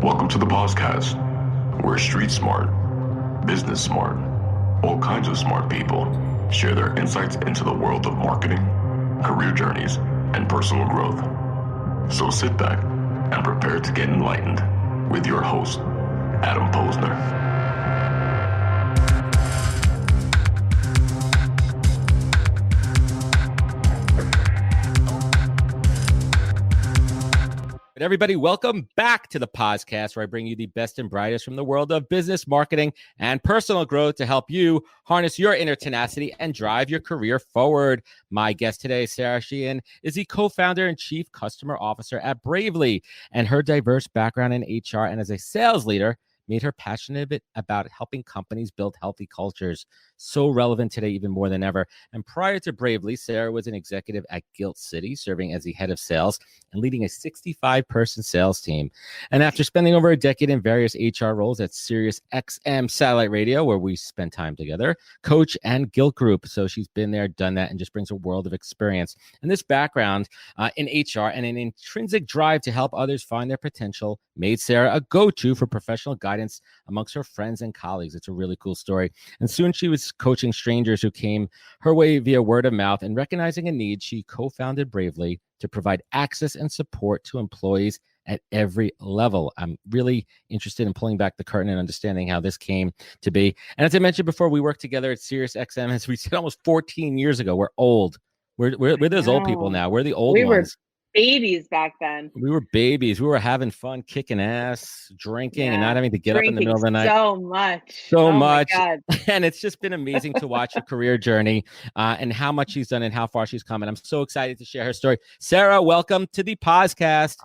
Welcome to the podcast, where street smart, business smart, all kinds of smart people share their insights into the world of marketing, career journeys, and personal growth. So sit back and prepare to get enlightened with your host, Adam Posner. Everybody, welcome back to the podcast, where I bring you the best and brightest from the world of business, marketing, and personal growth to help you harness your inner tenacity and drive your career forward. My guest today, Sarah Sheehan, is the co-founder and chief customer officer at Bravely, and her diverse background in HR and as a sales leader made her passionate about helping companies build healthy cultures. So relevant today, even more than ever. And prior to Bravely, Sarah was an executive at Gilt City, serving as the head of sales and leading a 65-person sales team. And after spending over a decade in various HR roles at Sirius XM Satellite Radio, where we spent time together, Coach and Gilt Group. So she's been there, done that, and just brings a world of experience. And this background in HR and an intrinsic drive to help others find their potential made Sarah a go-to for professional guidance amongst her friends and colleagues. It's a really cool story. And soon she was coaching strangers who came her way via word of mouth, and recognizing a need, she co-founded Bravely to provide access and support to employees at every level. I'm really interested in pulling back the curtain and understanding how this came to be. And as I mentioned before, we worked together at Sirius XM, as we said, almost 14 years ago. We're old. We're those old people now. We're the old ones. Babies back then. We were babies. We were having fun, kicking ass, drinking, and not having to get up in the middle of the night. So much. And it's just been amazing to watch her career journey and how much she's done and how far she's come. And I'm so excited to share her story. Sarah, welcome to the podcast.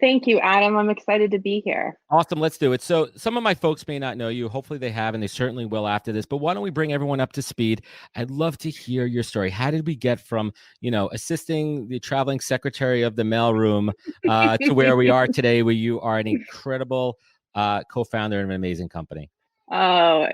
Thank you, Adam. I'm excited to be here. Awesome. Let's do it. So some of my folks may not know you. Hopefully they have, and they certainly will after this. But why don't we bring everyone up to speed? I'd love to hear your story. How did we get from, assisting the traveling secretary of the mailroom to where we are today, where you are an incredible co-founder of an amazing company? Oh,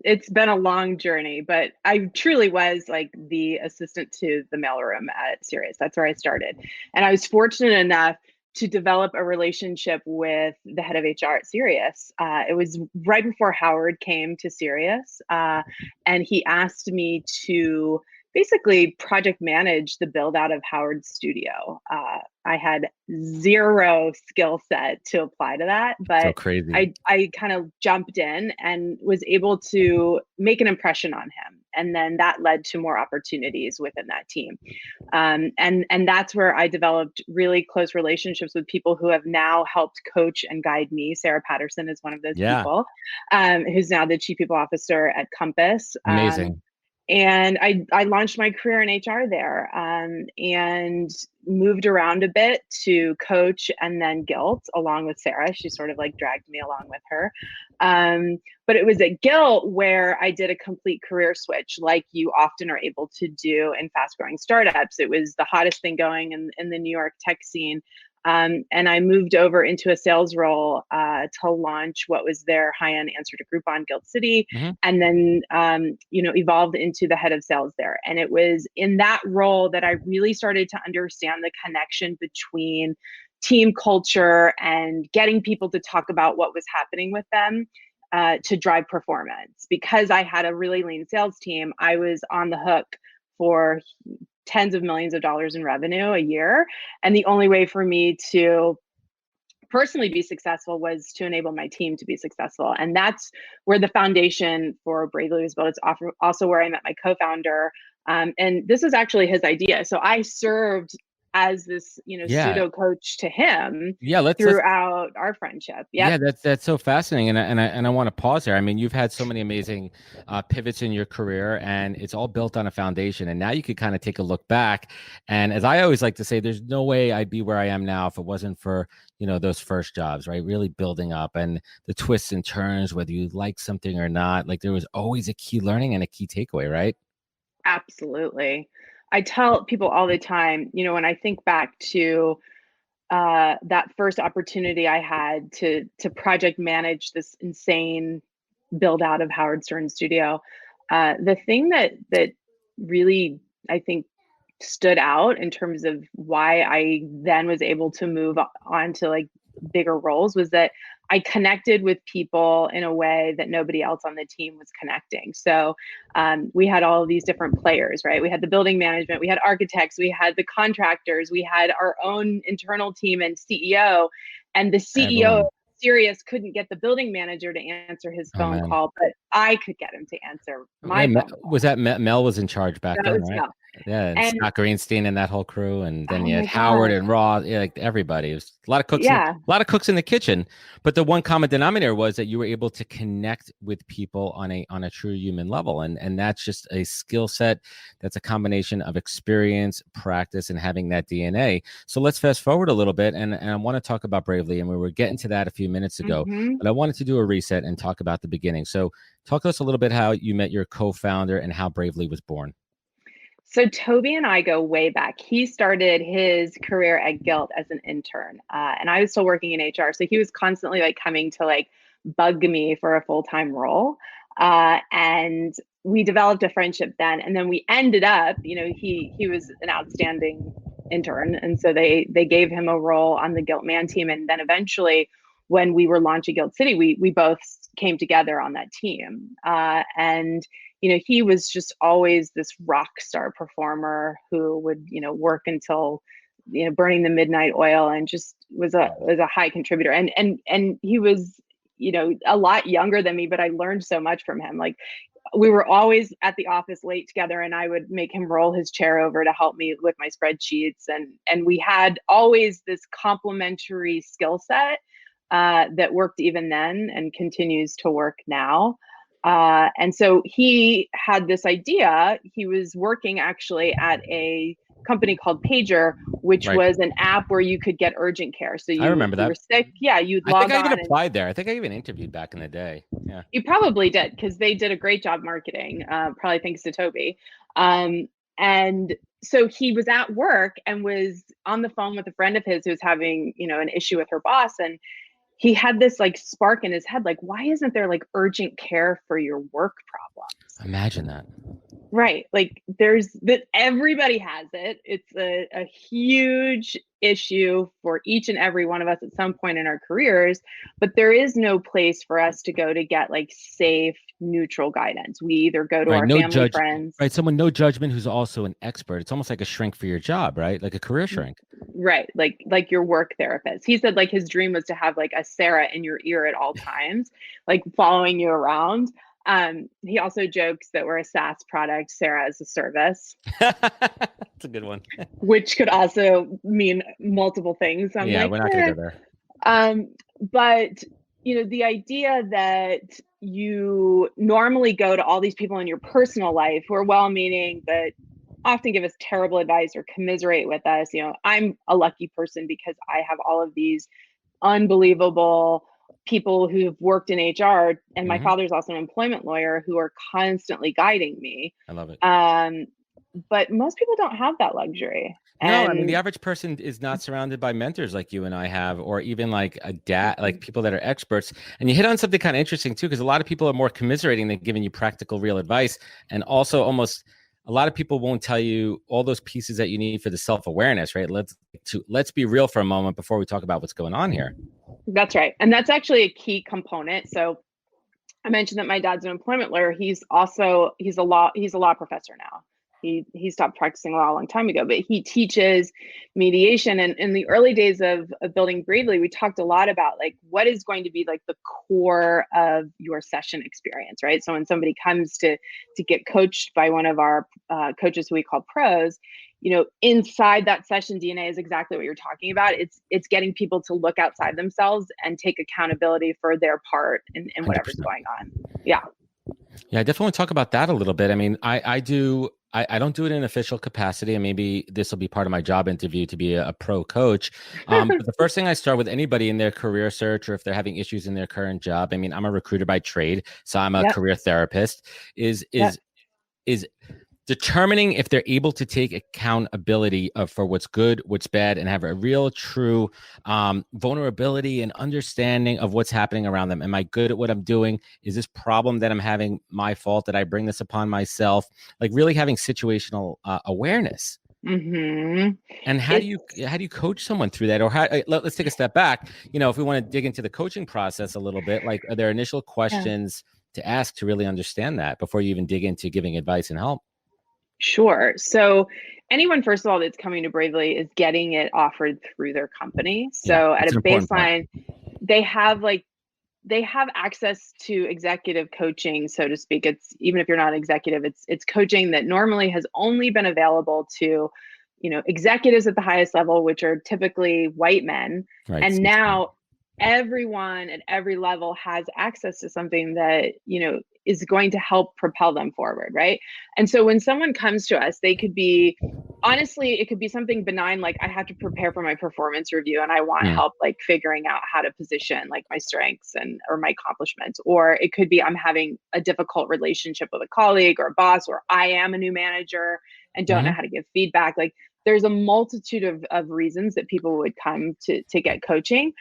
it's been a long journey, but I truly was like the assistant to the mailroom at Sirius. That's where I started. And I was fortunate enough to develop a relationship with the head of HR at Sirius. It was right before Howard came to Sirius, and he asked me to basically project manage the build out of Howard's studio. I had zero skill set to apply to that, but so crazy. I kind of jumped in and was able to make an impression on him. And then that led to more opportunities within that team. And that's where I developed really close relationships with people who have now helped coach and guide me. Sarah Patterson is one of those people, who's now the chief people officer at Compass. Amazing. And I launched my career in HR there, and moved around a bit to coach and then Gilt along with Sarah. She sort of like dragged me along with her. But it was at Gilt where I did a complete career switch, like you often are able to do in fast growing startups. It was the hottest thing going in the New York tech scene. And I moved over into a sales role to launch what was their high-end answer to Groupon Gilt City, and then evolved into the head of sales there. And it was in that role that I really started to understand the connection between team culture and getting people to talk about what was happening with them to drive performance. Because I had a really lean sales team, I was on the hook for tens of millions of dollars in revenue a year. And the only way for me to personally be successful was to enable my team to be successful. And that's where the foundation for Bravely was built. It's also where I met my co-founder. And this is actually his idea. So I served as this, pseudo coach to him throughout our friendship. Yeah, that's so fascinating. And I want to pause there. I mean, you've had so many amazing pivots in your career, and it's all built on a foundation. And now you could kind of take a look back. And as I always like to say, there's no way I'd be where I am now if it wasn't for, those first jobs, right? Really building up and the twists and turns, whether you like something or not. Like there was always a key learning and a key takeaway, right? Absolutely. I tell people all the time, when I think back to that first opportunity I had to project manage this insane build out of Howard Stern studio, the thing that really, I think, stood out in terms of why I then was able to move on to like bigger roles was that I connected with people in a way that nobody else on the team was connecting. So we had all of these different players, right? We had the building management, we had architects, we had the contractors, we had our own internal team and CEO. And the CEO Sirius couldn't get the building manager to answer his phone call, but I could get him to answer my phone call. Was that Mel was in charge back then, right? Mel. Yeah, and Scott Greenstein and that whole crew, and then you had God. Howard and Ross, like everybody. It was a lot of cooks, a lot of cooks in the kitchen. But the one common denominator was that you were able to connect with people on a true human level, and that's just a skill set. That's a combination of experience, practice, and having that DNA. So let's fast forward a little bit, and I want to talk about Bravely, and we were getting to that a few minutes ago, but I wanted to do a reset and talk about the beginning. So talk to us a little bit how you met your co-founder and how Bravely was born. So Toby and I go way back. He started his career at Gilt as an intern, and I was still working in HR. So he was constantly like coming to like bug me for a full-time role, and we developed a friendship then. And then we ended up, he was an outstanding intern, and so they gave him a role on the Gilt Man team. And then eventually, when we were launching Gilt City, we both came together on that team, and he was just always this rock star performer who would, work until, burning the midnight oil, and just was a high contributor. And he was, a lot younger than me, but I learned so much from him. Like, we were always at the office late together, and I would make him roll his chair over to help me with my spreadsheets. And we had always this complementary skill set that worked even then and continues to work now. And so he had this idea. He was working actually at a company called Pager, which was an app where you could get urgent care. So I remember that. You were sick. Yeah, you'd log on. I think I even applied there. I think I even interviewed back in the day. Yeah, you probably did, because they did a great job marketing, probably thanks to Toby. And so he was at work and was on the phone with a friend of his who was having, an issue with her boss. And he had this like spark in his head, like, why isn't there like urgent care for your work problems? Imagine that. Right. Like everybody has it. It's a huge issue for each and every one of us at some point in our careers, but there is no place for us to go to get like safe, neutral guidance. We either go to our family, friends. Right. Someone, no judgment, who's also an expert. It's almost like a shrink for your job, right? Like a career shrink. Right. Like your work therapist. He said like his dream was to have like a Sarah in your ear at all times, like following you around. He also jokes that we're a SaaS product, Sarah as a service. That's a good one. Which could also mean multiple things. We're not going to go there. But, the idea that you normally go to all these people in your personal life who are well-meaning, but often give us terrible advice or commiserate with us. I'm a lucky person because I have all of these unbelievable people who've worked in HR, and my father's also an employment lawyer, who are constantly guiding me. I love it. But most people don't have that luxury. No, I mean, the average person is not surrounded by mentors like you and I have, or even like like people that are experts. And you hit on something kind of interesting too, because a lot of people are more commiserating than giving you practical, real advice. And also almost a lot of people won't tell you all those pieces that you need for the self-awareness, right? Let's be real for a moment before we talk about what's going on here. That's right. And that's actually a key component. So I mentioned that my dad's an employment lawyer. He's a law professor now. He stopped practicing law a long time ago, but he teaches mediation. And in the early days of building Bravely, we talked a lot about like what is going to be like the core of your session experience, right? So when somebody comes to get coached by one of our coaches who we call pros, inside that session DNA is exactly what you're talking about. It's getting people to look outside themselves and take accountability for their part in whatever's going on. Yeah. Yeah, I definitely want to talk about that a little bit. I mean, I don't do it in an official capacity, and maybe this will be part of my job interview to be a pro coach. But the first thing I start with anybody in their career search, or if they're having issues in their current job, I mean, I'm a recruiter by trade, so I'm a career therapist, is determining if they're able to take accountability for what's good, what's bad, and have a real, true vulnerability and understanding of what's happening around them. Am I good at what I'm doing? Is this problem that I'm having my fault? Did I bring this upon myself? Like really having situational awareness. Mm-hmm. And how do you coach someone through that? Or let's take a step back. If we want to dig into the coaching process a little bit, like, are there initial questions to ask to really understand that before you even dig into giving advice and help? Sure. So anyone, first of all, that's coming to Bravely is getting it offered through their company. Yeah, So at that's a an important point. baseline, they have access to executive coaching, so to speak. It's, even if you're not executive, it's coaching that normally has only been available to, executives at the highest level, which are typically white men. Right. And now everyone at every level has access to something that, is going to help propel them forward, right? And so when someone comes to us, they could be, honestly, it could be something benign, like I have to prepare for my performance review and I want help like figuring out how to position like my strengths or my accomplishments. Or it could be I'm having a difficult relationship with a colleague or a boss, or I am a new manager and don't know how to give feedback. Like, there's a multitude of reasons that people would come to get coaching.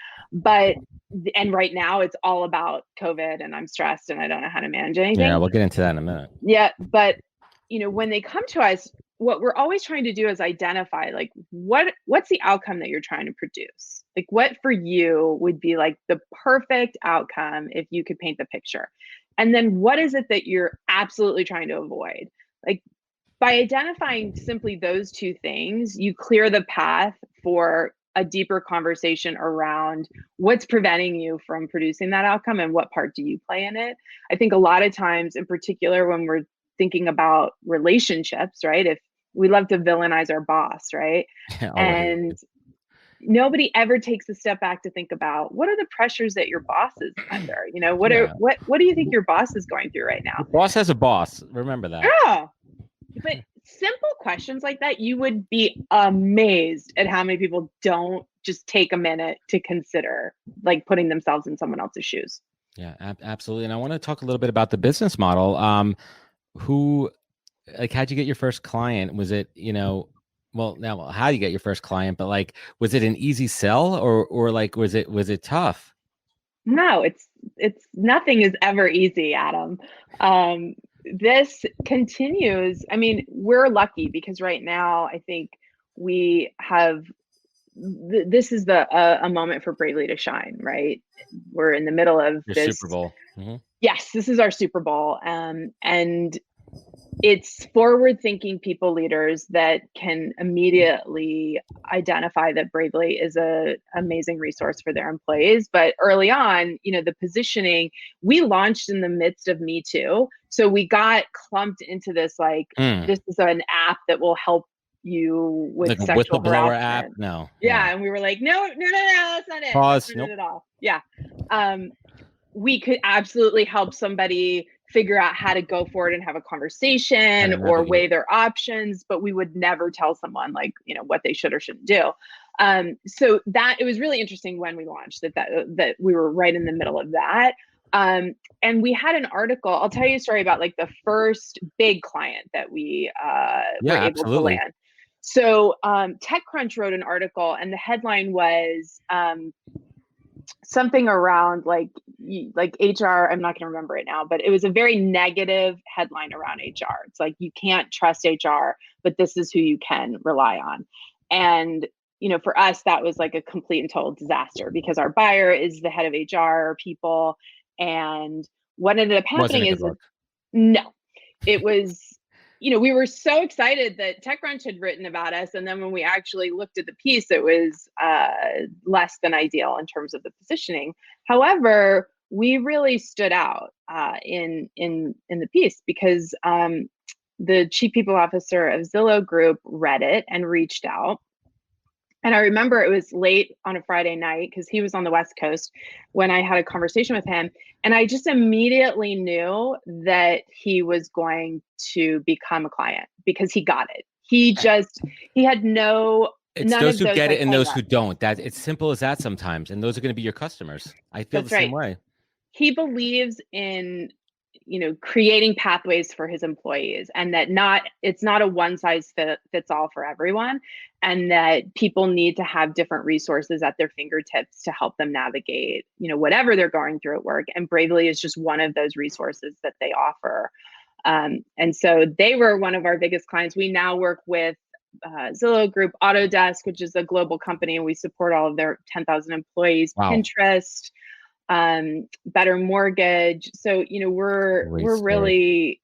And right now it's all about COVID and I'm stressed and I don't know how to manage anything. Yeah, we'll get into that in a minute. Yeah. But, when they come to us, what we're always trying to do is identify like what's the outcome that you're trying to produce? Like, what for you would be like the perfect outcome if you could paint the picture? And then what is it that you're absolutely trying to avoid? Like, by identifying simply those two things, you clear the path for a deeper conversation around what's preventing you from producing that outcome and what part do you play in it. I think a lot of times, in particular, when we're thinking about relationships, right? If we love to villainize our boss, right? And nobody ever takes a step back to think about what are the pressures that your boss is under? What do you think your boss is going through right now? Your boss has a boss. Remember that. Yeah. But simple questions like that, you would be amazed at how many people don't just take a minute to consider like putting themselves in someone else's shoes. Yeah, absolutely. And I want to talk a little bit about the business model. How'd you get your first client? Was it, how you get your first client, but like, was it an easy sell or like, was it tough? No, it's nothing is ever easy, Adam. This continues. I mean, we're lucky because right now I think we have this is a moment for Bravely to shine, right? We're in the middle of this Super Bowl. Mm-hmm. Yes, this is our Super Bowl. And it's forward-thinking people leaders that can immediately identify that Bravely is an amazing resource for their employees. But early on, the positioning, we launched in the midst of Me Too. So we got clumped into this, like, this is an app that will help you with like sexual harassment. App? No. Yeah. And we were like, no, that's not it. Pause. That's not it at all. Yeah. We could absolutely help somebody figure out how to go forward and have a conversation or weigh their options, but we would never tell someone like, what they should or shouldn't do. So that it was really interesting when we launched that we were right in the middle of that. And we had an article, I'll tell you a story about like the first big client that we were able to land. So TechCrunch wrote an article and the headline was something around like HR. I'm not going to remember it now, but it was a very negative headline around HR. It's like, you can't trust HR, but this is who you can rely on. And, for us, that was like a complete and total disaster because our buyer is the head of HR people. And what ended up happening is no, it was, we were so excited that TechCrunch had written about us. And then when we actually looked at the piece, it was less than ideal in terms of the positioning. However, we really stood out in the piece because the chief people officer of Zillow Group read it and reached out. And I remember it was late on a Friday night because he was on the West Coast when I had a conversation with him. And I just immediately knew that he was going to become a client because he got it. He had no... It's those who get it and those who don't. That it's simple as that sometimes. And those are going to be your customers. I feel the same way. He believes in creating pathways for his employees and that it's not a one size fits all for everyone. And that people need to have different resources at their fingertips to help them navigate, whatever they're going through at work. And Bravely is just one of those resources that they offer. And so they were one of our biggest clients. We now work with Zillow Group, Autodesk, which is a global company, and we support all of their 10,000 employees. Wow. Pinterest, Better Mortgage. So we're really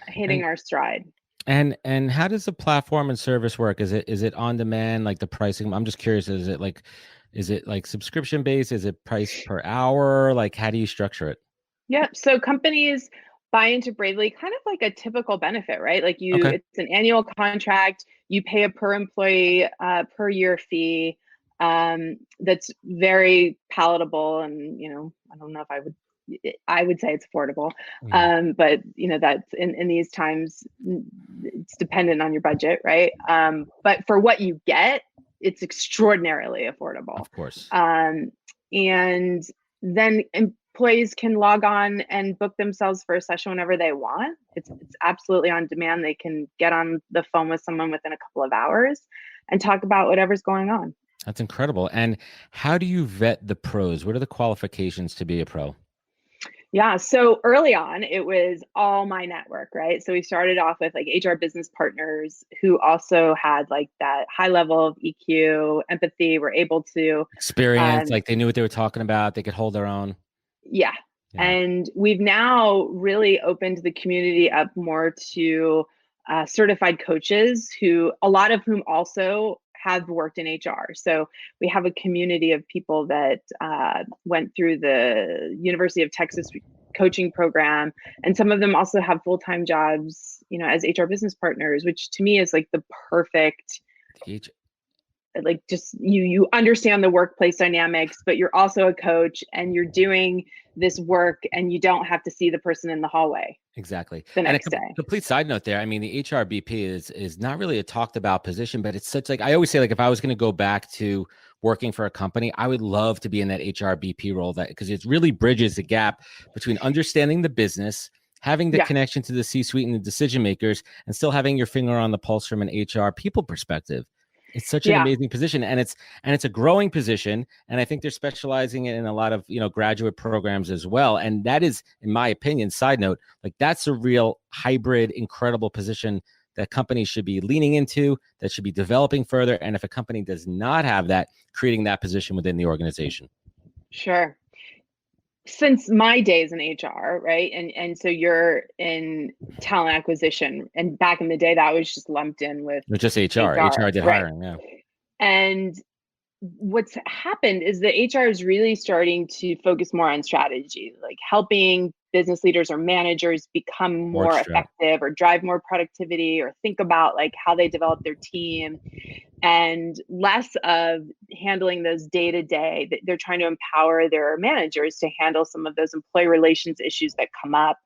hitting our stride. And how does the platform and service work? Is it on demand, like the pricing? I'm just curious. Is it like subscription based? Is it price per hour? Like, how do you structure it? Yeah. So companies buy into Bravely kind of like a typical benefit, right? Like Okay. it's an annual contract. You pay a per employee per year fee. That's very palatable, and I don't know if I would say it's affordable. Yeah. But that's in these times, it's dependent on your budget, right? But for what you get, it's extraordinarily affordable. Of course. And then employees can log on and book themselves for a session whenever they want. It's absolutely on demand. They can get on the phone with someone within a couple of hours and talk about whatever's going on. That's incredible. And how do you vet the pros? What are the qualifications to be a pro? Yeah. So early on, it was all my network, right? So we started off with like HR business partners who also had like that high level of EQ, empathy, were able to experience, like they knew what they were talking about. They could hold their own. Yeah. And we've now really opened the community up more to certified coaches, who a lot of whom also have worked in HR. So we have a community of people that went through the University of Texas coaching program, and some of them also have full-time jobs, as HR business partners, which to me is like the perfect, like, just you understand the workplace dynamics, but you're also a coach and you're doing this work and you don't have to see the person in the hallway. Exactly. The next and a day. Complete side note there. I mean, the HRBP is not really a talked about position, but it's such, like, I always say, like, if I was going to go back to working for a company, I would love to be in that HRBP role, because it really bridges the gap between understanding the business, having the connection to the C-suite and the decision makers, and still having your finger on the pulse from an HR people perspective. It's such an amazing position, and it's a growing position. And I think they're specializing in a lot of, graduate programs as well. And that is, in my opinion, side note, like, that's a real hybrid, incredible position that companies should be leaning into, that should be developing further. And if a company does not have that, creating that position within the organization. Sure. Since my days in HR, right? And so you're in talent acquisition, and back in the day that was just lumped in with just HR. HR did hiring, yeah. And what's happened is that HR is really starting to focus more on strategy, like helping business leaders or managers become more effective or drive more productivity, or think about like how they develop their team, and less of handling those day-to-day. They're trying to empower their managers to handle some of those employee relations issues that come up.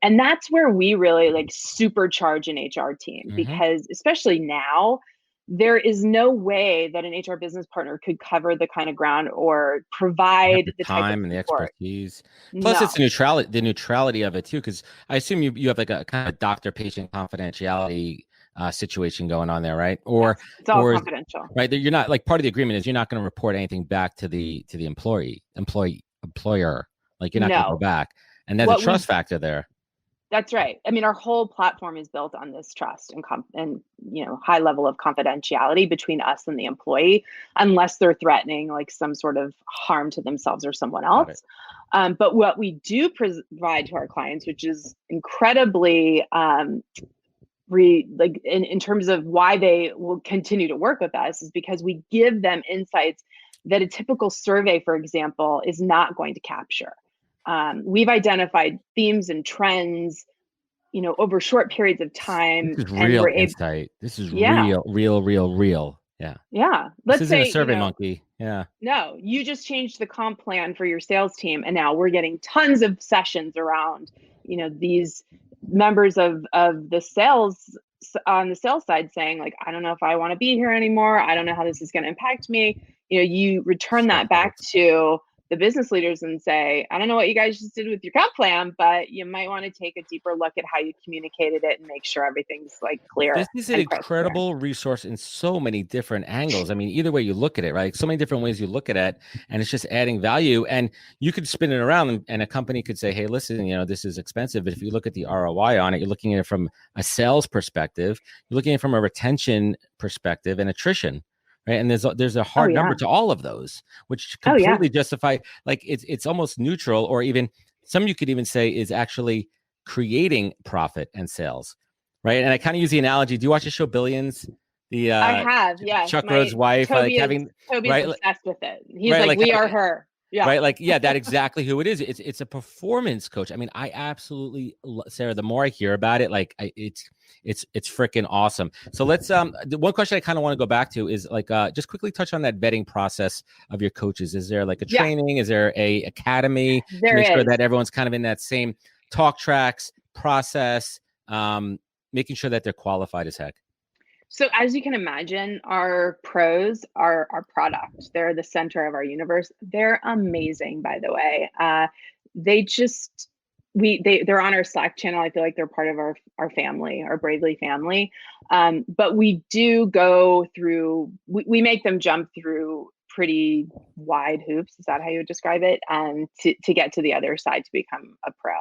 And that's where we really like supercharge an HR team, because especially now, there is no way that an HR business partner could cover the kind of ground or provide the time and the expertise. Plus, it's the neutrality of it too, because I assume you have like a kind of doctor-patient confidentiality situation going on there, right? Or it's all confidential, right? You're not, like, part of the agreement is you're not going to report anything back to the employer. Like, you're not going to go back, and there's a trust factor there. That's right. I mean, our whole platform is built on this trust and high level of confidentiality between us and the employee, unless they're threatening like some sort of harm to themselves or someone else. But what we do provide to our clients, which is incredibly in terms of why they will continue to work with us, is because we give them insights that a typical survey, for example, is not going to capture. We've identified themes and trends, over short periods of time. This is real insight. This is real. Yeah. Yeah. This isn't a survey monkey. Yeah. No, you just changed the comp plan for your sales team, and now we're getting tons of sessions around, these members of the sales on the sales side saying like, I don't know if I want to be here anymore. I don't know how this is going to impact me. You return that back to the business leaders and say, I don't know what you guys just did with your comp plan, but you might want to take a deeper look at how you communicated it and make sure everything's like clear. This is an incredible resource in so many different angles. I mean, either way you look at it, right? So many different ways you look at it, and it's just adding value. And you could spin it around, and a company could say, hey, listen, this is expensive. But if you look at the ROI on it, you're looking at it from a sales perspective, you're looking at it from a retention perspective and attrition. Right. And there's a hard number to all of those, which completely justify, like it's almost neutral, or even some you could even say is actually creating profit and sales. Right. And I kind of use the analogy. Do you watch the show Billions? I have, yes. Chuck Rhodes' wife, Toby's right, obsessed with it. He's right, like we are her. Yeah. Right. Like, yeah, that's exactly who it is. It's a performance coach. I mean, I absolutely, Sarah, the more I hear about it, like it's freaking awesome. So let's, the one question I kind of want to go back to is like, just quickly touch on that vetting process of your coaches. Is there like a training? Is there a academy to make sure that everyone's kind of in that same talk tracks process, making sure that they're qualified as heck? So as you can imagine, our pros are our product. They're the center of our universe. They're amazing, by the way. They're on our Slack channel. I feel like they're part of our family, our Bravely family. But we do go through, we make them jump through pretty wide hoops. Is that how you would describe it? To get to the other side to become a pro.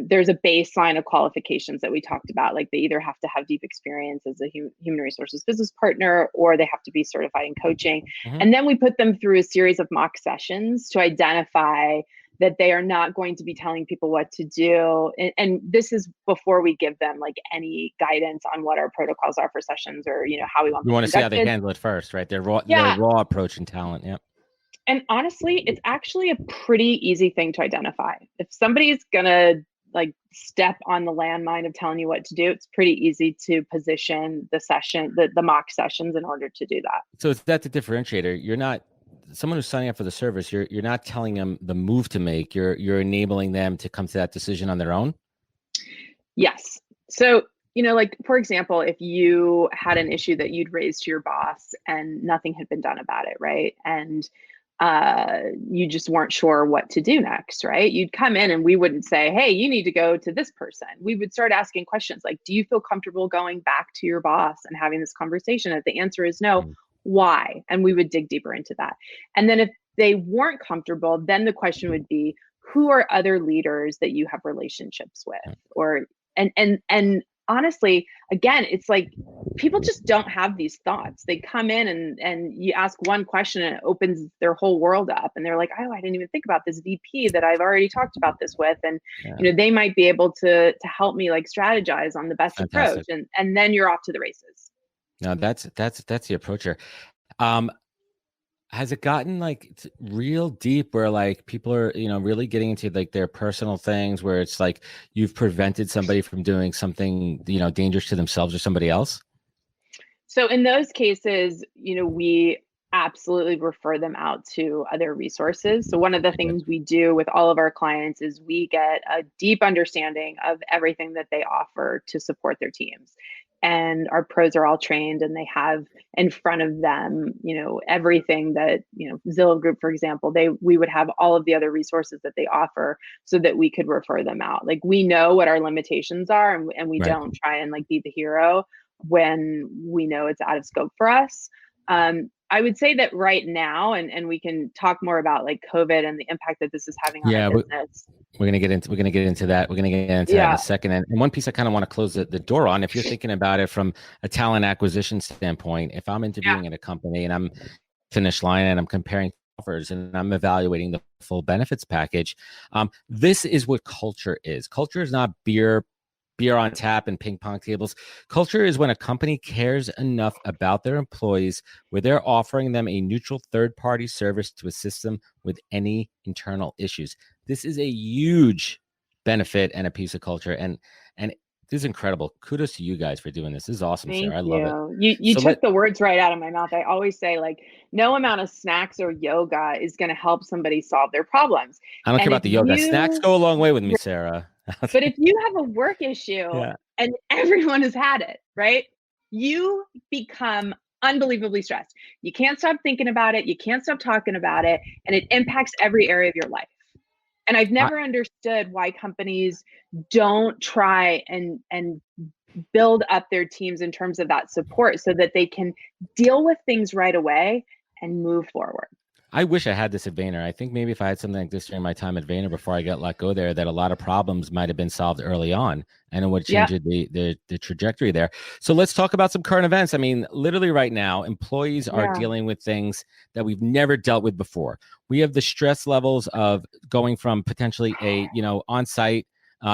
There's a baseline of qualifications that we talked about, like they either have to have deep experience as a human resources business partner, or they have to be certified in coaching. Mm-hmm. And then we put them through a series of mock sessions to identify that they are not going to be telling people what to do. And this is before we give them like any guidance on what our protocols are for sessions, or, how we want them. You want to see how they handle it first, right? Their raw approach and talent. Yep. And honestly, it's actually a pretty easy thing to identify. If somebody's gonna like step on the landmine of telling you what to do, it's pretty easy to position the session, the mock sessions, in order to do that. So is that the differentiator? You're not someone who's signing up for the service. You're not telling them the move to make. You're enabling them to come to that decision on their own. Yes. So, like, for example, if you had an issue that you'd raised to your boss and nothing had been done about it, right? And you just weren't sure what to do next, right? You'd come in and we wouldn't say, hey, you need to go to this person. We would start asking questions like, do you feel comfortable going back to your boss and having this conversation? If the answer is no, why? And we would dig deeper into that. And then if they weren't comfortable, then the question would be, who are other leaders that you have relationships with? Or, and honestly, again, it's like people just don't have these thoughts. They come in and you ask one question and it opens their whole world up. And they're like, oh, I didn't even think about this VP that I've already talked about this with. And, they might be able to help me like strategize on the best approach. And then you're off to the races. No, that's the approach here. Has it gotten like real deep where like people are, really getting into like their personal things where it's like you've prevented somebody from doing something, dangerous to themselves or somebody else? So in those cases, we absolutely refer them out to other resources. So one of the things we do with all of our clients is we get a deep understanding of everything that they offer to support their teams. And our pros are all trained and they have in front of them, everything that, Zillow Group, for example, we would have all of the other resources that they offer so that we could refer them out. Like we know what our limitations are and we don't try and like be the hero when we know it's out of scope for us. I would say that right now, and we can talk more about like COVID and the impact that this is having on our business. We're gonna get into that. We're gonna get into that in a second. And one piece I kind of want to close the door on, if you're thinking about it from a talent acquisition standpoint, if I'm interviewing at a company and I'm finish line and I'm comparing offers and I'm evaluating the full benefits package, this is what culture is. Culture is not beer on tap and ping pong tables. Culture is when a company cares enough about their employees where they're offering them a neutral third-party service to assist them with any internal issues. This is a huge benefit and a piece of culture. And this is incredible. Kudos to you guys for doing this. This is awesome, Sarah. I love it. You took the words right out of my mouth. I always say, like, no amount of snacks or yoga is going to help somebody solve their problems. I don't care about the yoga. Snacks go a long way with me, Sarah. But if you have a work issue and everyone has had it, right? You become unbelievably stressed. You can't stop thinking about it. You can't stop talking about it. And it impacts every area of your life. And I've never understood why companies don't try and build up their teams in terms of that support so that they can deal with things right away and move forward. I wish I had this at Vayner. I think maybe if I had something like this during my time at Vayner before I got let go there, that a lot of problems might have been solved early on, and it would change the trajectory there. So let's talk about some current events. I mean, literally right now, employees are dealing with things that we've never dealt with before. We have the stress levels of going from potentially a on-site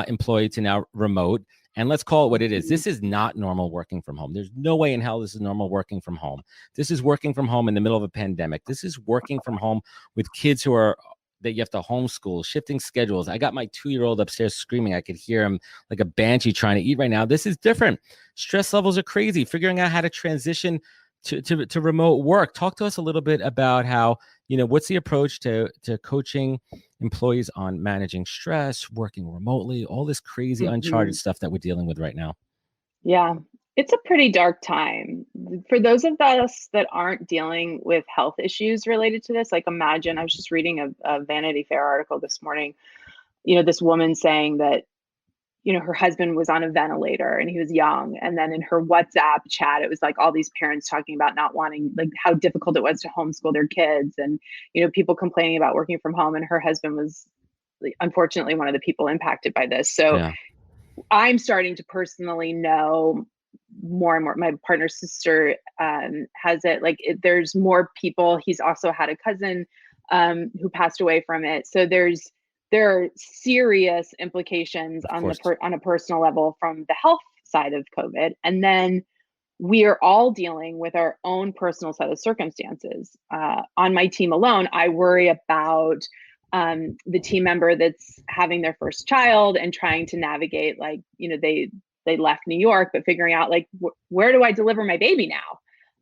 employee to now remote. And let's call it what it is. This is not normal working from home. There's no way in hell this is normal working from home. This is working from home in the middle of a pandemic. This is working from home with kids that you have to homeschool, shifting schedules. I got my 2-year-old upstairs screaming. I could hear him like a banshee trying to eat right now. This is different. Stress levels are crazy. Figuring out how to transition to remote work. Talk to us a little bit about how, what's the approach to coaching employees on managing stress, working remotely, all this crazy uncharted stuff that we're dealing with right now. Yeah, it's a pretty dark time. For those of us that aren't dealing with health issues related to this, like imagine, I was just reading a Vanity Fair article this morning, this woman saying that, her husband was on a ventilator and he was young. And then in her WhatsApp chat, it was like all these parents talking about not wanting, like how difficult it was to homeschool their kids and, people complaining about working from home. And her husband was unfortunately one of the people impacted by this. So I'm starting to personally know more and more. My partner's sister has it. There's more people. He's also had a cousin who passed away from it. So there are serious implications on a personal level from the health side of COVID. And then we are all dealing with our own personal set of circumstances. On my team alone, I worry about the team member that's having their first child and trying to navigate, they left New York, but figuring out where do I deliver my baby now?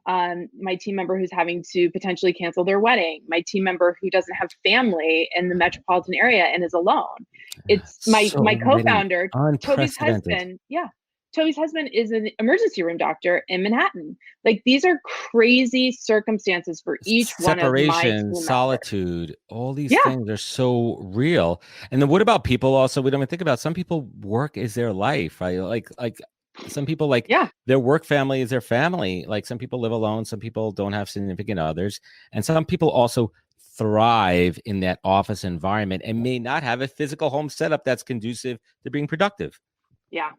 My team member who's having to potentially cancel their wedding, my team member who doesn't have family in the metropolitan area and is alone. It's my co-founder, Toby's husband. Yeah. Toby's husband is an emergency room doctor in Manhattan. These are crazy circumstances for each one of my separation, solitude, all these things are so real. And then what about people also? We don't even think about, some people work is their life, right? Like some people their work family is their family. Like some people live alone, some people don't have significant others, and some people also thrive in that office environment and may not have a physical home setup that's conducive to being productive. Yeah.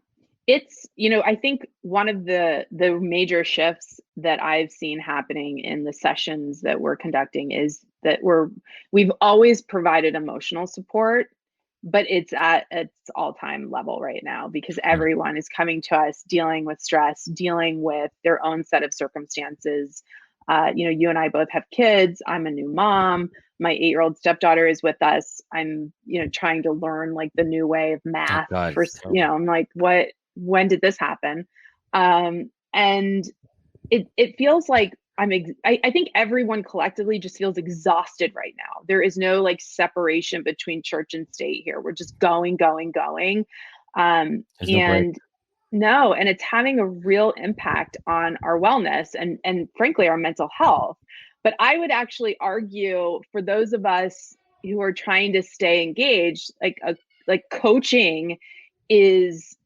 It's, I think one of the major shifts that I've seen happening in the sessions that we're conducting is that we've always provided emotional support, but it's at its all-time level right now because everyone is coming to us dealing with stress, dealing with their own set of circumstances. You and I both have kids. I'm a new mom. My 8-year-old stepdaughter is with us. I'm, trying to learn the new way of math. I'm like, when did this happen? And it feels like I think everyone collectively just feels exhausted right now. There is no separation between church and state here. We're just going. And it's having a real impact on our wellness and frankly, our mental health. But I would actually argue for those of us who are trying to stay engaged, coaching is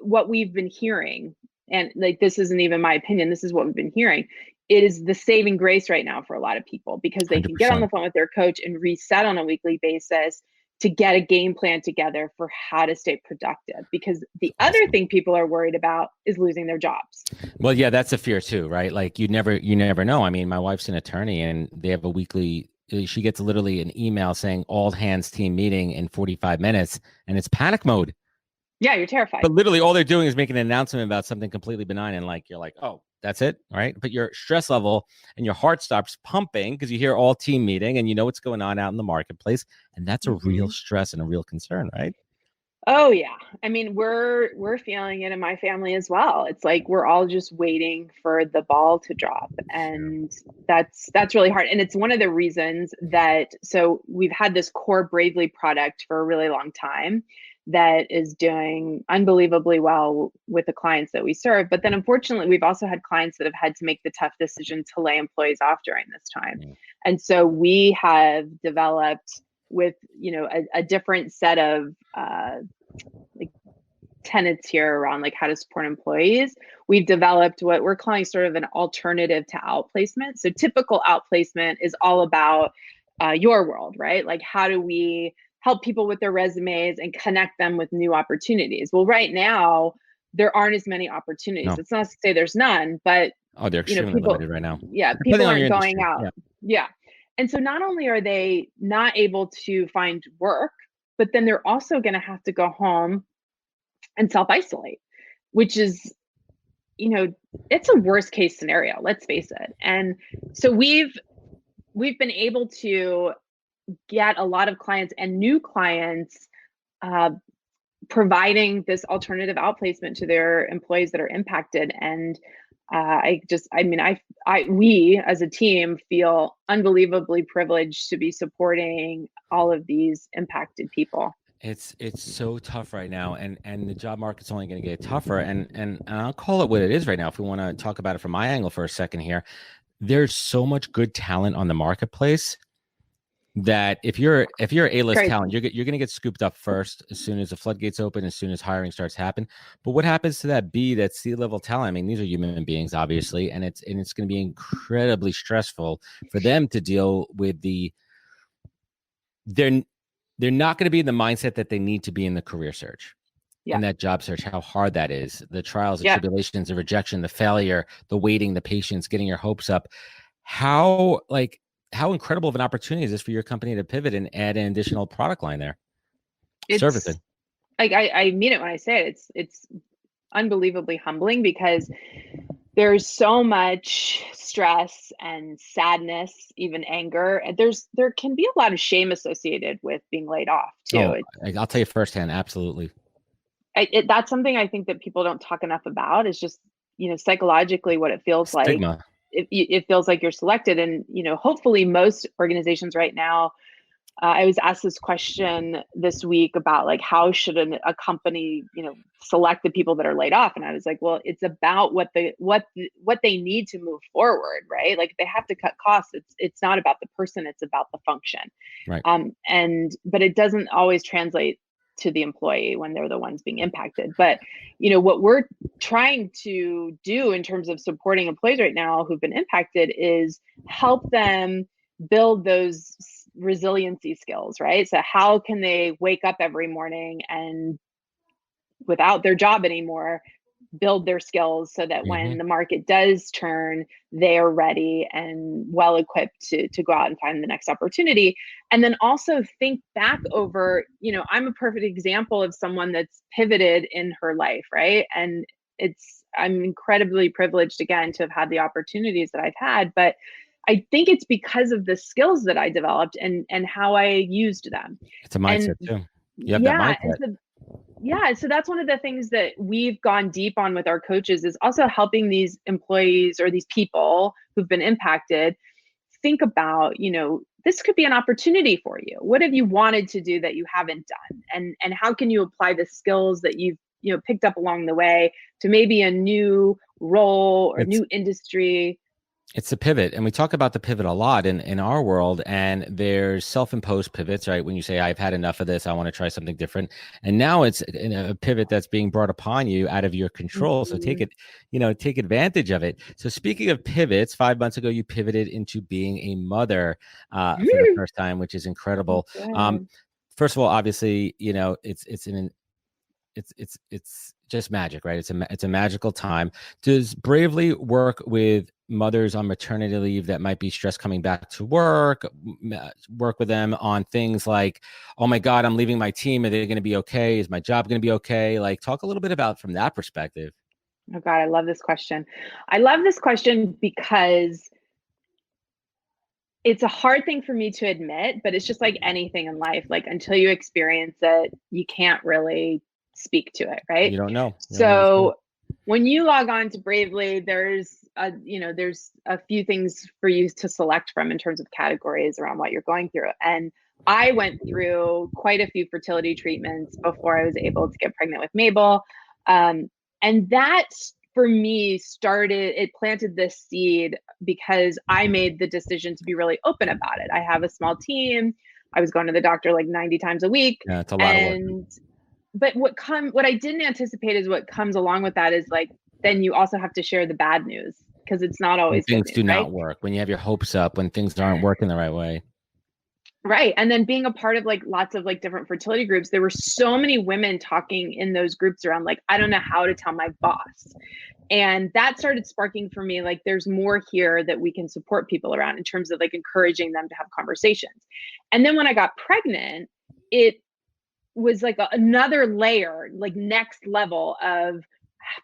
what we've been hearing. And this isn't even my opinion. This is what we've been hearing. It is the saving grace right now for a lot of people because they 100%. Can get on the phone with their coach and reset on a weekly basis to get a game plan together for how to stay productive. Because the other thing people are worried about is losing their jobs. Well, yeah, that's a fear too, right? You never know. I mean, my wife's an attorney and they have she gets literally an email saying all hands team meeting in 45 minutes and it's panic mode. Yeah, you're terrified. But literally all they're doing is making an announcement about something completely benign. And you're like, oh, that's it. Right. But your stress level and your heart stops pumping because you hear all team meeting and you know what's going on out in the marketplace. And that's a real stress and a real concern, right? Oh, yeah. I mean, we're feeling it in my family as well. It's we're all just waiting for the ball to drop. And that's really hard. And it's one of the reasons so we've had this core Bravely product for a really long time. that is doing unbelievably well with the clients that we serve. But then unfortunately, we've also had clients that have had to make the tough decision to lay employees off during this time. And so we have developed with, a different set of like tenets here around like how to support employees. We've developed what we're calling sort of an alternative to outplacement. So typical outplacement is all about your world, right? Like, how do we help people with their resumes and connect them with new opportunities? Well, right now, there aren't as many opportunities. No. It's not to say there's none, but they're extremely limited right now. Yeah, people aren't going out. Yeah. And so not only are they not able to find work, but then they're also going to have to go home and self-isolate, which is, it's a worst case scenario, let's face it. And so we've been able to get a lot of clients and new clients providing this alternative outplacement to their employees that are impacted. And we as a team feel unbelievably privileged to be supporting all of these impacted people. It's so tough right now, and the job market's only going to get tougher. And I'll call it what it is right now. If we want to talk about it from my angle for a second here, there's so much good talent on the marketplace that if you're A-list talent, you're going to get scooped up first as soon as the floodgates open, as soon as hiring starts happening. But what happens to that C-level talent? I mean, these are human beings, obviously, and it's going to be incredibly stressful for them to deal with they're not going to be in the mindset that they need to be in the career search, in that job search, how hard that is, the trials, the tribulations, the rejection, the failure, the waiting, the patience, getting your hopes up. How incredible of an opportunity is this for your company to pivot and add an additional product line there? Servicing. Like, I mean it when I say it. It's unbelievably humbling because there's so much stress and sadness, even anger. There can be a lot of shame associated with being laid off too. I'll tell you firsthand, absolutely. That's something I think that people don't talk enough about. Is just, psychologically what it feels Stigma. like. It feels like you're selected, and hopefully most organizations right now. I was asked this question this week about like, how should a company select the people that are laid off, and I was like, well, it's about what they need to move forward, right? Like, they have to cut costs. It's not about the person, it's about the function, right? But it doesn't always translate to the employee when they're the ones being impacted. But what we're trying to do in terms of supporting employees right now who've been impacted is help them build those resiliency skills, right? So how can they wake up every morning and, without their job anymore, build their skills so that when the market does turn, they're ready and well equipped to go out and find the next opportunity. And then also think back over, I'm a perfect example of someone that's pivoted in her life, right? And I'm incredibly privileged, again, to have had the opportunities that I've had, but I think it's because of the skills that I developed and how I used them. It's a mindset too. You have that mindset. So that's one of the things that we've gone deep on with our coaches, is also helping these employees or these people who've been impacted think about, this could be an opportunity for you. What have you wanted to do that you haven't done? And how can you apply the skills that you've picked up along the way to maybe a new role or new industry? It's a pivot, and we talk about the pivot a lot in our world, and there's self-imposed pivots, right? When you say, I've had enough of this, I want to try something different. And now it's a pivot that's being brought upon you out of your control. So take advantage of it. So speaking of pivots, 5 months ago, you pivoted into being a mother for the first time, which is incredible. First of all, obviously, it's just magic, right? It's a magical time. Does Bravely work with mothers on maternity leave that might be stressed coming back to work with them on things like, oh my God, I'm leaving my team. Are they going to be okay? Is my job going to be okay? Like, talk a little bit about from that perspective. Oh God, I love this question. I love this question because it's a hard thing for me to admit, but it's just like anything in life. Like, until you experience it, you can't really speak to it, right? You don't know. So when you log on to Bravely, there's there's a few things for you to select from in terms of categories around what you're going through. And I went through quite a few fertility treatments before I was able to get pregnant with Mabel. And that for me it planted this seed because I made the decision to be really open about it. I have a small team. I was going to the doctor like 90 times a week. Yeah, it's a lot of work. But what I didn't anticipate is what comes along with that is like, then you also have to share the bad news because it's not always when things good news, do not right? work, when you have your hopes up, when things aren't working the right way. Right. And then being a part of like lots of like different fertility groups, there were so many women talking in those groups around like, I don't know how to tell my boss. And that started sparking for me, like there's more here that we can support people around in terms of like encouraging them to have conversations. And then when I got pregnant, it was like another layer, like next level of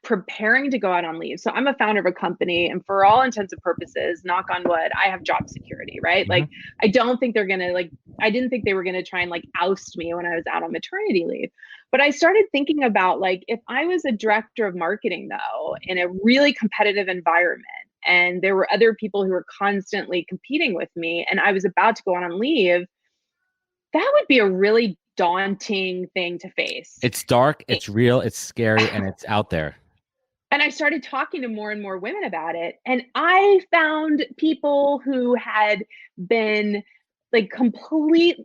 preparing to go out on leave. So I'm a founder of a company, and for all intents and purposes, knock on wood, I have job security, right? Mm-hmm. Like, I don't think they're gonna I didn't think they were gonna try and like oust me when I was out on maternity leave. But I started thinking about like, if I was a director of marketing though, in a really competitive environment, and there were other people who were constantly competing with me, and I was about to go on leave, that would be a really daunting thing to face. It's dark, it's real, it's scary, and it's out there. And I started talking to more and more women about it. And I found people who had been like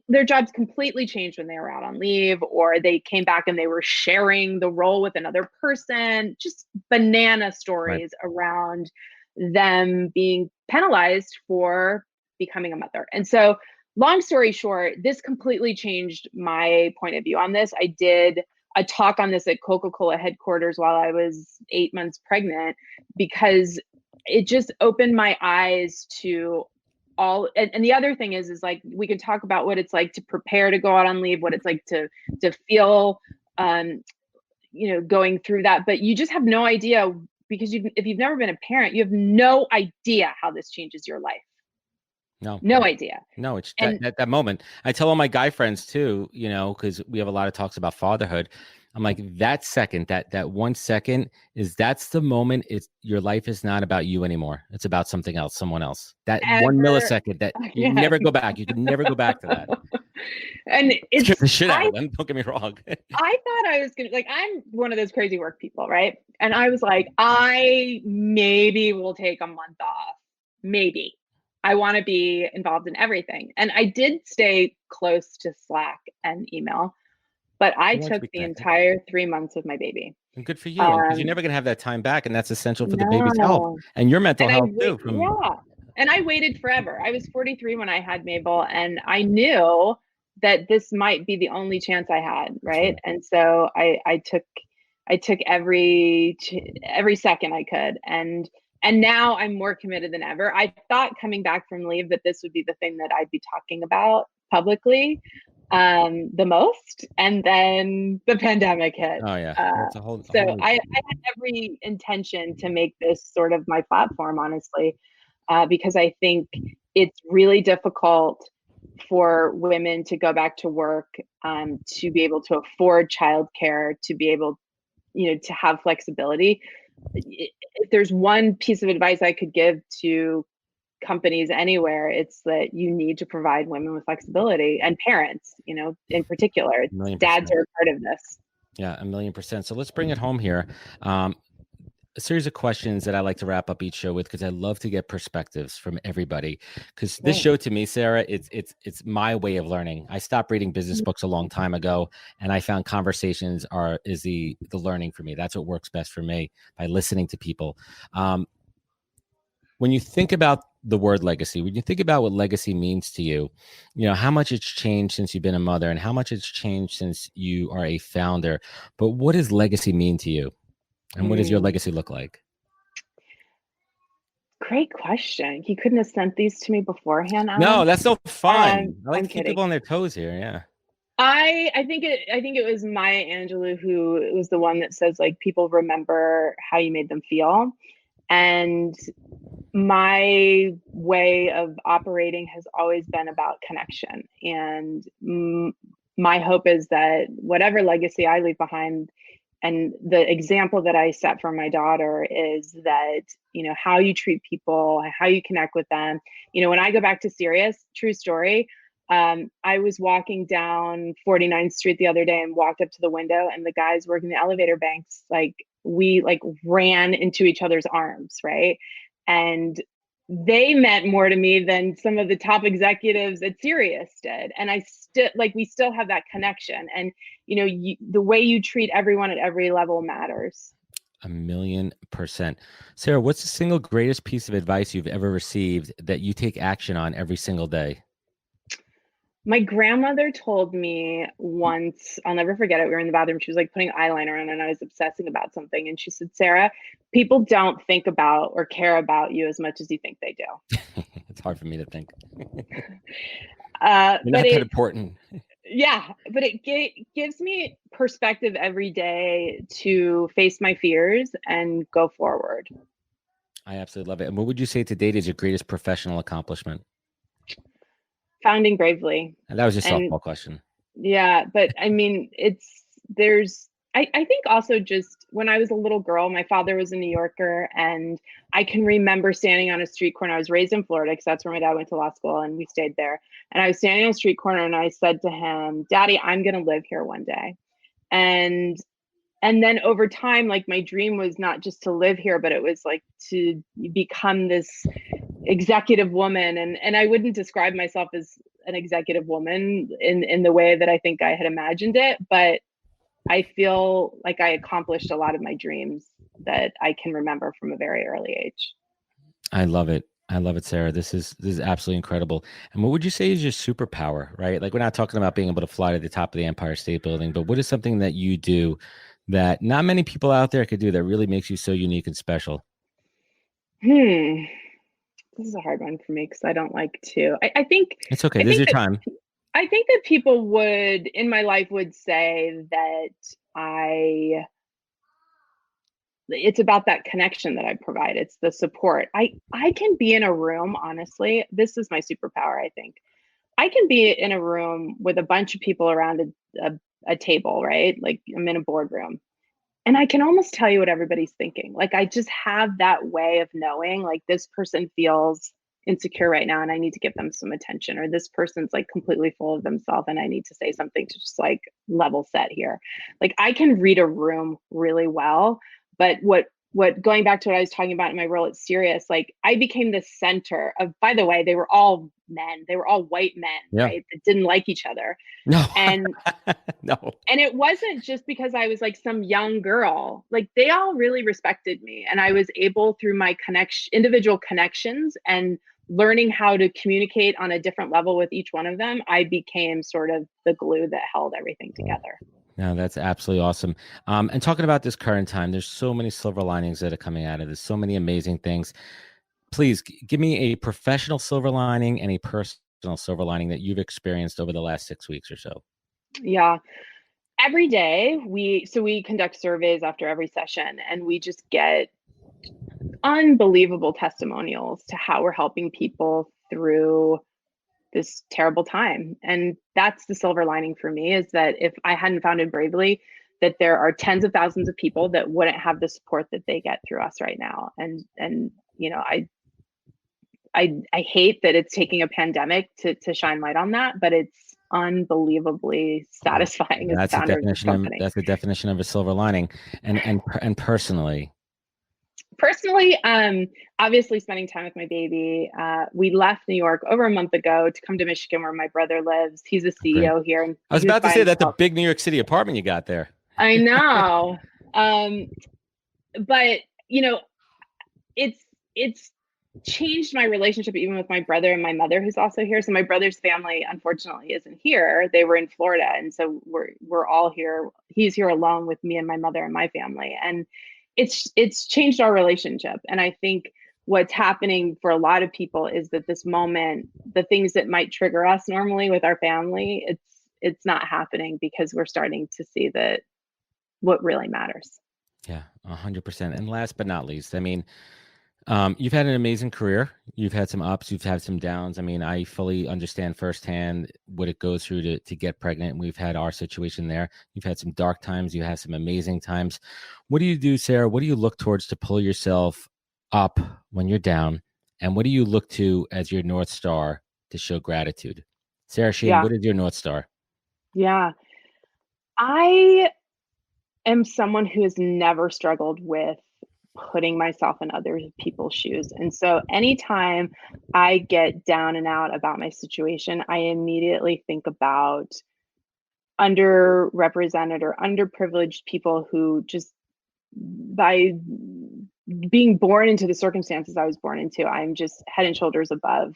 their jobs completely changed when they were out on leave, or they came back and they were sharing the role with another person, just banana stories around them being penalized for becoming a mother. And so long story short, this completely changed my point of view on this. I did a talk on this at Coca-Cola headquarters while I was 8 months pregnant, because it just opened my eyes to all. And the other thing is like, we could talk about what it's like to prepare to go out on leave, what it's like to feel, going through that. But you just have no idea, because if you've never been a parent, you have no idea how this changes your life. No idea. No, it's that moment. I tell all my guy friends too, because we have a lot of talks about fatherhood. I'm like, that second, that 1 second that's the moment. Your life is not about you anymore. It's about something else, someone else. That 1 millisecond that you never go back. You can never go back to that. And it's scared the shit out of them. Don't get me wrong. I thought I was gonna I'm one of those crazy work people, right? And I was like, I maybe will take a month off. Maybe. I want to be involved in everything. And I did stay close to Slack and email, but I took the entire 3 months of my baby. And good for you, because you're never going to have that time back. And that's essential for the baby's health and your mental health too. And I waited forever. I was 43 when I had Mabel, and I knew that this might be the only chance I had. Right. And so I took every second I could. And now I'm more committed than ever. I thought coming back from leave that this would be the thing that I'd be talking about publicly the most. And then the pandemic hit. Oh, yeah. I had every intention to make this sort of my platform, honestly, because I think it's really difficult for women to go back to work, to be able to afford childcare, to be able, to have flexibility. If there's one piece of advice I could give to companies anywhere, it's that you need to provide women with flexibility, and parents, in particular. Dads are a part of this. Yeah, 1,000,000%. So let's bring it home here. A series of questions that I like to wrap up each show with, because I love to get perspectives from everybody. Because this show, to me, Sarah, it's my way of learning. I stopped reading business books a long time ago, and I found conversations is the learning for me. That's what works best for me, by listening to people. When you think about the word legacy, when you think about what legacy means to you, how much it's changed since you've been a mother, and how much it's changed since you are a founder. But what does legacy mean to you? And what does your legacy look like? Great question. You couldn't have sent these to me beforehand, Alan? No, that's so fun. I like I'm to keep people on their toes here. Yeah. I think it was Maya Angelou who was the one that says, like, people remember how you made them feel. And my way of operating has always been about connection. And my hope is that whatever legacy I leave behind and the example that I set for my daughter is that, how you treat people, how you connect with them. When I go back to Sirius, true story, I was walking down 49th Street the other day and walked up to the window, and the guys working the elevator banks, we ran into each other's arms, right? And they meant more to me than some of the top executives at Sirius did. And we still have that connection. And, the way you treat everyone at every level matters. 1,000,000%. Sarah, what's the single greatest piece of advice you've ever received that you take action on every single day? My grandmother told me once, I'll never forget it. We were in the bathroom. She was putting eyeliner on, and I was obsessing about something. And she said, Sarah, people don't think about or care about you as much as you think they do. It's hard for me to think. You're not that important. Yeah, but it gives me perspective every day to face my fears and go forward. I absolutely love it. And what would you say to date is your greatest professional accomplishment? Founding Bravely. And that was a softball question. Yeah, but I mean, I think also just when I was a little girl, my father was a New Yorker, and I can remember standing on a street corner. I was raised in Florida because that's where my dad went to law school, and we stayed there. And I was standing on a street corner, and I said to him, Daddy, I'm going to live here one day. And then over time, my dream was not just to live here, but it was to become this executive woman. And I wouldn't describe myself as an executive woman in the way that I think I had imagined it, but I feel like I accomplished a lot of my dreams that I can remember from a very early age. I love it. I love it, Sarah. This is absolutely incredible. And what would you say is your superpower, right? We're not talking about being able to fly to the top of the Empire State Building, but what is something that you do that not many people out there could do that really makes you so unique and special? This is a hard one for me because I don't like to. I think it's okay. This is your time. I think that people in my life would say that it's about that connection that I provide. It's the support. I can be in a room, honestly. This is my superpower, I think. I can be in a room with a bunch of people around a table, right? I'm in a boardroom. And I can almost tell you what everybody's thinking. I just have that way of knowing, this person feels insecure right now and I need to give them some attention, or this person's completely full of themselves and I need to say something to just level set here. I can read a room really well, but what going back to what I was talking about in my role at Sirius, I became the center of, by the way, they were all men. They were all white men, right? That didn't like each other. No. And no. And it wasn't just because I was some young girl. They all really respected me. And I was able, through my individual connections and learning how to communicate on a different level with each one of them, I became sort of the glue that held everything together. No, that's absolutely awesome. And talking about this current time, there's so many silver linings that are coming out of this, so many amazing things. Please give me a professional silver lining and a personal silver lining that you've experienced over the last 6 weeks or so. Yeah. Every day we conduct surveys after every session, and we just get unbelievable testimonials to how we're helping people through this terrible time. And that's the silver lining for me, is that if I hadn't founded Bravely, that there are tens of thousands of people that wouldn't have the support that they get through us right now. And I hate that it's taking a pandemic to shine light on that, but it's unbelievably satisfying as founder of this company. That's the definition of a silver lining. And personally, obviously spending time with my baby. We left New York over a month ago to come to Michigan, where my brother lives. He's a CEO here. And I was about to say that's a big New York City apartment you got there. I know. But it's changed my relationship even with my brother and my mother, who's also here. So my brother's family, unfortunately, isn't here. They were in Florida. And so we're all here. He's here alone with me and my mother and my family. And it's changed our relationship. And I think what's happening for a lot of people is that this moment, the things that might trigger us normally with our family, it's not happening, because we're starting to see that what really matters. Yeah, 100%. And last but not least, I mean, You've had an amazing career. You've had some ups, you've had some downs. I mean, I fully understand firsthand what it goes through to get pregnant. We've had our situation there. You've had some dark times. You have some amazing times. What do you do, Sarah? What do you look towards to pull yourself up when you're down? And what do you look to as your North Star to show gratitude? Sarah Sheehan, what is your North Star? Yeah. I am someone who has never struggled with putting myself in other people's shoes. And so anytime I get down and out about my situation, I immediately think about underrepresented or underprivileged people who just by being born into the circumstances I was born into, I'm just head and shoulders above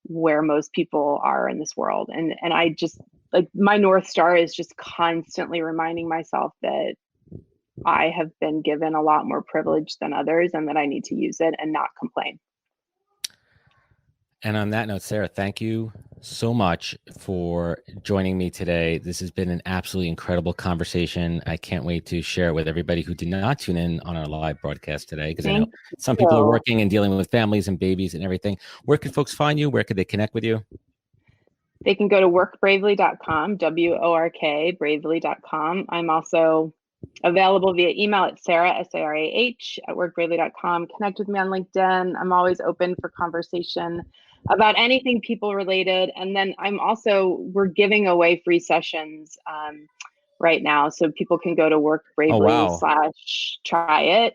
where most people are in this world. And I just like my North Star is just constantly reminding myself that I have been given a lot more privilege than others and that I need to use it and not complain. And on that note, Sarah, thank you so much for joining me today. This has been an absolutely incredible conversation. I can't wait to share it with everybody who did not tune in on our live broadcast today, because I know some people are working and dealing with families and babies and everything. Where can folks find you? Where could they connect with you? They can go to workbravely.com, WORK, bravely.com. I'm also available via email at Sarah, SARAH, at workbravely.com. Connect with me on LinkedIn. I'm always open for conversation about anything people related. And then we're giving away free sessions right now. So people can go to workbravely/try it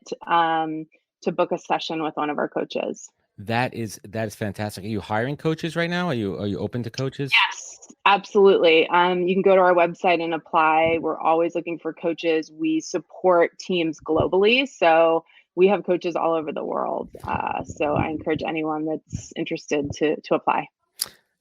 to book a session with one of our coaches. That is fantastic. Are you hiring coaches right now? Are you open to coaches? Yes, absolutely. You can go to our website and apply. We're always looking for coaches. We support teams globally, so we have coaches all over the world. So I encourage anyone that's interested to apply.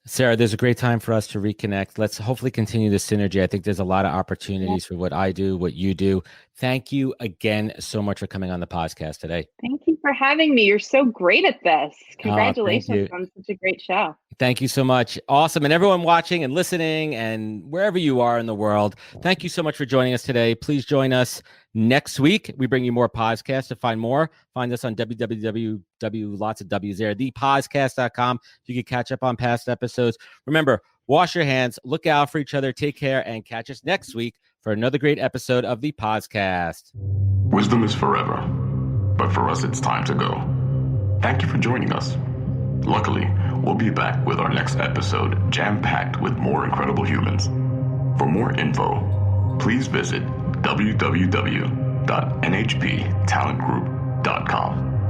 Sarah, there's a great time for us to reconnect. Let's hopefully continue this synergy. I think there's a lot of opportunities for what I do, what you do. Thank you again so much for coming on the podcast today. Thank you for having me. You're so great at this. Congratulations on such a great show. Thank you so much. Awesome. And everyone watching and listening and wherever you are in the world, thank you so much for joining us today. Please join us next week. We bring you more podcasts. To find more, find us on thepodcast.com. You can catch up on past episodes. Remember, wash your hands, look out for each other, take care, and catch us next week for another great episode of the podcast. Wisdom is forever, but for us, it's time to go. Thank you for joining us. Luckily, we'll be back with our next episode jam-packed with more incredible humans. For more info, please visit www.nhptalentgroup.com.